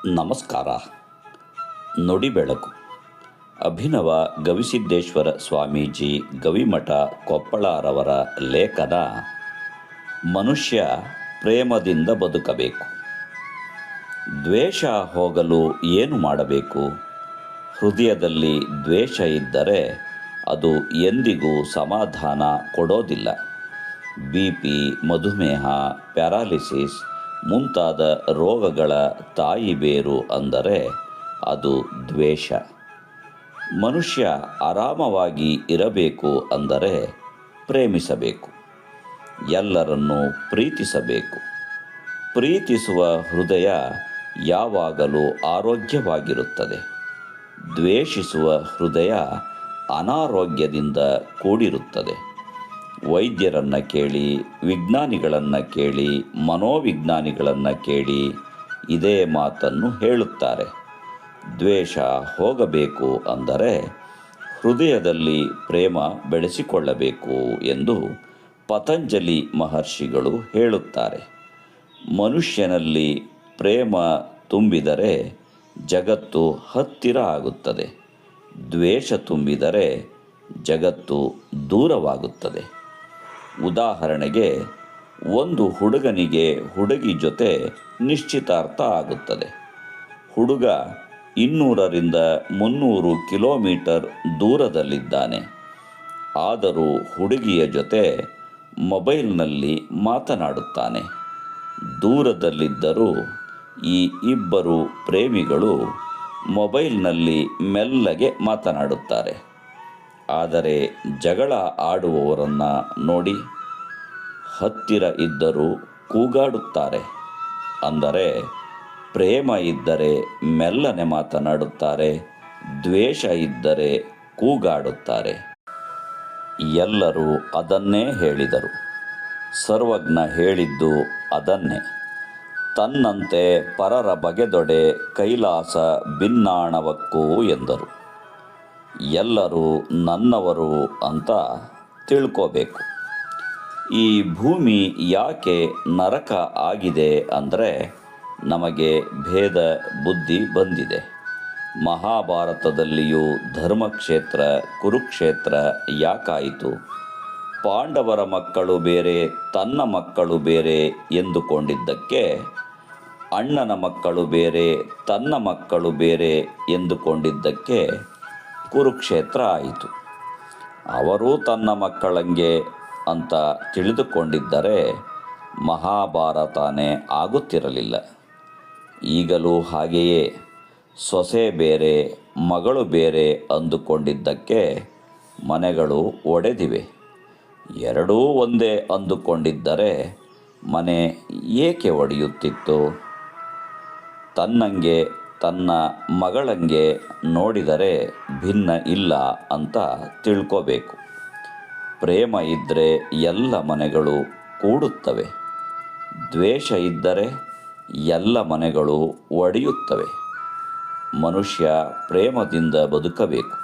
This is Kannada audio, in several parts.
ನಮಸ್ಕಾರ. ನುಡಿಬೆಳಕು. ಅಭಿನವ ಗವಿಸಿದ್ದೇಶ್ವರ ಸ್ವಾಮೀಜಿ ಗವಿಮಠ ಕೊಪ್ಪಳರವರ ಲೇಖನ ಮನುಷ್ಯ ಪ್ರೇಮದಿಂದ ಬದುಕಬೇಕು. ದ್ವೇಷ ಹೋಗಲು ಏನು ಮಾಡಬೇಕು? ಹೃದಯದಲ್ಲಿ ದ್ವೇಷ ಇದ್ದರೆ ಅದು ಎಂದಿಗೂ ಸಮಾಧಾನ ಕೊಡೋದಿಲ್ಲ. BP, ಮಧುಮೇಹ, ಪ್ಯಾರಾಲಿಸಿಸ್ ಮುಂತಾದ ರೋಗಗಳ ತಾಯಿ ಬೇರು ಅಂದರೆ ಅದು ದ್ವೇಷ. ಮನುಷ್ಯ ಆರಾಮವಾಗಿ ಇರಬೇಕು ಅಂದರೆ ಪ್ರೇಮಿಸಬೇಕು, ಎಲ್ಲರನ್ನೂ ಪ್ರೀತಿಸಬೇಕು. ಪ್ರೀತಿಸುವ ಹೃದಯ ಯಾವಾಗಲೂ ಆರೋಗ್ಯವಾಗಿರುತ್ತದೆ. ದ್ವೇಷಿಸುವ ಹೃದಯ ಅನಾರೋಗ್ಯದಿಂದ ಕೂಡಿರುತ್ತದೆ. ವೈದ್ಯರನ್ನು ಕೇಳಿ, ವಿಜ್ಞಾನಿಗಳನ್ನು ಕೇಳಿ, ಮನೋವಿಜ್ಞಾನಿಗಳನ್ನು ಕೇಳಿ ಇದೇ ಮಾತನ್ನು ಹೇಳುತ್ತಾರೆ. ದ್ವೇಷ ಹೋಗಬೇಕು ಅಂದರೆ ಹೃದಯದಲ್ಲಿ ಪ್ರೇಮ ಬೆಳೆಸಿಕೊಳ್ಳಬೇಕು ಎಂದು ಪತಂಜಲಿ ಮಹರ್ಷಿಗಳು ಹೇಳುತ್ತಾರೆ. ಮನುಷ್ಯನಲ್ಲಿ ಪ್ರೇಮ ತುಂಬಿದರೆ ಜಗತ್ತು ಹತ್ತಿರ ಆಗುತ್ತದೆ. ದ್ವೇಷ ತುಂಬಿದರೆ ಜಗತ್ತು ದೂರವಾಗುತ್ತದೆ. ಉದಾಹರಣೆಗೆ, ಒಂದು ಹುಡುಗನಿಗೆ ಹುಡುಗಿ ಜೊತೆ ನಿಶ್ಚಿತಾರ್ಥ ಆಗುತ್ತದೆ. ಹುಡುಗ 200ರಿಂದ 300 ಕಿಲೋಮೀಟರ್ ದೂರದಲ್ಲಿದ್ದಾನೆ. ಆದರೂ ಹುಡುಗಿಯ ಜೊತೆ ಮೊಬೈಲ್ನಲ್ಲಿ ಮಾತನಾಡುತ್ತಾನೆ. ದೂರದಲ್ಲಿದ್ದರೂ ಈ ಇಬ್ಬರು ಪ್ರೇಮಿಗಳು ಮೊಬೈಲ್ನಲ್ಲಿ ಮೆಲ್ಲಗೆ ಮಾತನಾಡುತ್ತಾರೆ. ಆದರೆ ಜಗಳ ಆಡುವವರನ್ನು ನೋಡಿ, ಹತ್ತಿರ ಇದ್ದರೂ ಕೂಗಾಡುತ್ತಾರೆ. ಅಂದರೆ ಪ್ರೇಮ ಇದ್ದರೆ ಮೆಲ್ಲನೆ ಮಾತನಾಡುತ್ತಾರೆ, ದ್ವೇಷ ಇದ್ದರೆ ಕೂಗಾಡುತ್ತಾರೆ. ಎಲ್ಲರೂ ಅದನ್ನೇ ಹೇಳಿದರು. ಸರ್ವಜ್ಞ ಹೇಳಿದ್ದು ಅದನ್ನೇ. ತನ್ನಂತೆ ಪರರ ಬಗೆದೊಡೆ ಕೈಲಾಸ ಭಿನ್ನಾಣವಕ್ಕೂ ಎಂದರು. ಎಲ್ಲರೂ ನನ್ನವರು ಅಂತ ತಿಳ್ಕೋಬೇಕು. ಈ ಭೂಮಿ ಯಾಕೆ ನರಕ ಆಗಿದೆ ಅಂದರೆ ನಮಗೆ ಭೇದ ಬುದ್ಧಿ ಬಂದಿದೆ. ಮಹಾಭಾರತದಲ್ಲಿಯೂ ಧರ್ಮಕ್ಷೇತ್ರ ಕುರುಕ್ಷೇತ್ರ ಯಾಕಾಯಿತು? ಪಾಂಡವರ ಮಕ್ಕಳು ಬೇರೆ, ತನ್ನ ಮಕ್ಕಳು ಬೇರೆ ಎಂದುಕೊಂಡಿದ್ದಕ್ಕೆ ಅಣ್ಣನ ಮಕ್ಕಳು ಬೇರೆ, ತನ್ನ ಮಕ್ಕಳು ಬೇರೆ ಎಂದುಕೊಂಡಿದ್ದಕ್ಕೆ ಕುರುಕ್ಷೇತ್ರ ಆಯಿತು. ಅವರೂ ತನ್ನ ಮಕ್ಕಳಂಗೆ ಅಂತ ತಿಳಿದುಕೊಂಡಿದ್ದರೆ ಮಹಾಭಾರತನೇ ಆಗುತ್ತಿರಲಿಲ್ಲ. ಈಗಲೂ ಹಾಗೆಯೇ ಸೊಸೆ ಬೇರೆ, ಮಗಳು ಬೇರೆ ಅಂದುಕೊಂಡಿದ್ದಕ್ಕೆ ಮನೆಗಳು ಒಡೆದಿವೆ. ಎರಡೂ ಒಂದೇ ಅಂದುಕೊಂಡಿದ್ದರೆ ಮನೆ ಏಕೆ ಒಡೆಯುತ್ತಿತ್ತು? ತನ್ನಂಗೆ ತನ್ನ ಮಗಳಂಗೆ ನೋಡಿದರೆ ಭಿನ್ನ ಇಲ್ಲ ಅಂತ ತಿಳ್ಕೋಬೇಕು. ಪ್ರೇಮ ಇದ್ದರೆ ಎಲ್ಲ ಮನೆಗಳು ಕೂಡುತ್ತವೆ. ದ್ವೇಷ ಇದ್ದರೆ ಎಲ್ಲ ಮನೆಗಳು ಒಡೆಯುತ್ತವೆ. ಮನುಷ್ಯ ಪ್ರೇಮದಿಂದ ಬದುಕಬೇಕು.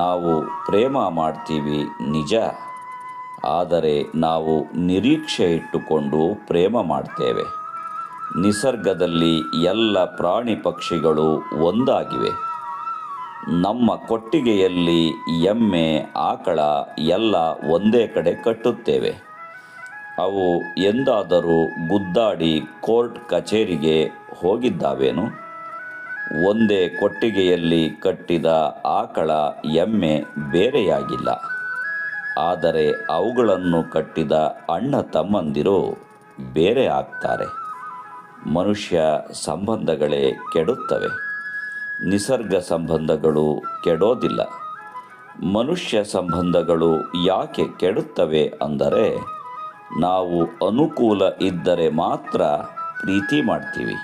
ನಾವು ಪ್ರೇಮ ಮಾಡ್ತೀವಿ ನಿಜ, ಆದರೆ ನಾವು ನಿರೀಕ್ಷೆ ಇಟ್ಟುಕೊಂಡು ಪ್ರೇಮ ಮಾಡ್ತೇವೆ. ನಿಸರ್ಗದಲ್ಲಿ ಎಲ್ಲ ಪ್ರಾಣಿ ಪಕ್ಷಿಗಳು ಒಂದಾಗಿವೆ. ನಮ್ಮ ಕೊಟ್ಟಿಗೆಯಲ್ಲಿ ಎಮ್ಮೆ, ಆಕಳ ಎಲ್ಲ ಒಂದೇ ಕಡೆ ಕಟ್ಟುತ್ತೇವೆ. ಅವು ಎಂದಾದರೂ ಗುದ್ದಾಡಿ ಕೋರ್ಟ್ ಕಚೇರಿಗೆ ಹೋಗಿದ್ದಾವೇನು? ಒಂದೇ ಕೊಟ್ಟಿಗೆಯಲ್ಲಿ ಕಟ್ಟಿದ ಆಕಳ, ಎಮ್ಮೆ ಬೇರೆಯಾಗಿಲ್ಲ. ಆದರೆ ಅವುಗಳನ್ನು ಕಟ್ಟಿದ ಅಣ್ಣ ತಮ್ಮಂದಿರು ಬೇರೆ ಆಗ್ತಾರೆ. ಮನುಷ್ಯ ಸಂಬಂಧಗಳೇ ಕೆಡುತ್ತವೆ, ನಿಸರ್ಗ ಸಂಬಂಧಗಳು ಕೆಡೋದಿಲ್ಲ. ಮನುಷ್ಯ ಸಂಬಂಧಗಳು ಯಾಕೆ ಕೆಡುತ್ತವೆ ಅಂದರೆ ನಾವು ಅನುಕೂಲ ಇದ್ದರೆ ಮಾತ್ರ ಪ್ರೀತಿ ಮಾಡ್ತೀವಿ.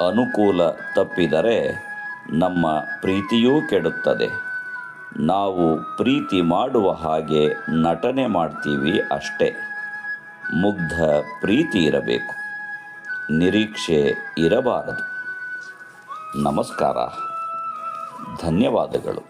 ಅನುಕೂಲ ತಪ್ಪಿದರೆ ನಮ್ಮ ಪ್ರೀತಿಯೂ ಕೆಡುತ್ತದೆ. ನಾವು ಪ್ರೀತಿ ಮಾಡುವ ಹಾಗೆ ನಟನೆ ಮಾಡ್ತೀವಿ ಅಷ್ಟೇ. ಮುಗ್ಧ ಪ್ರೀತಿ ಇರಬೇಕು, ನಿರೀಕ್ಷೆ ಇರಬಾರದು. ನಮಸ್ಕಾರ. ಧನ್ಯವಾದಗಳು.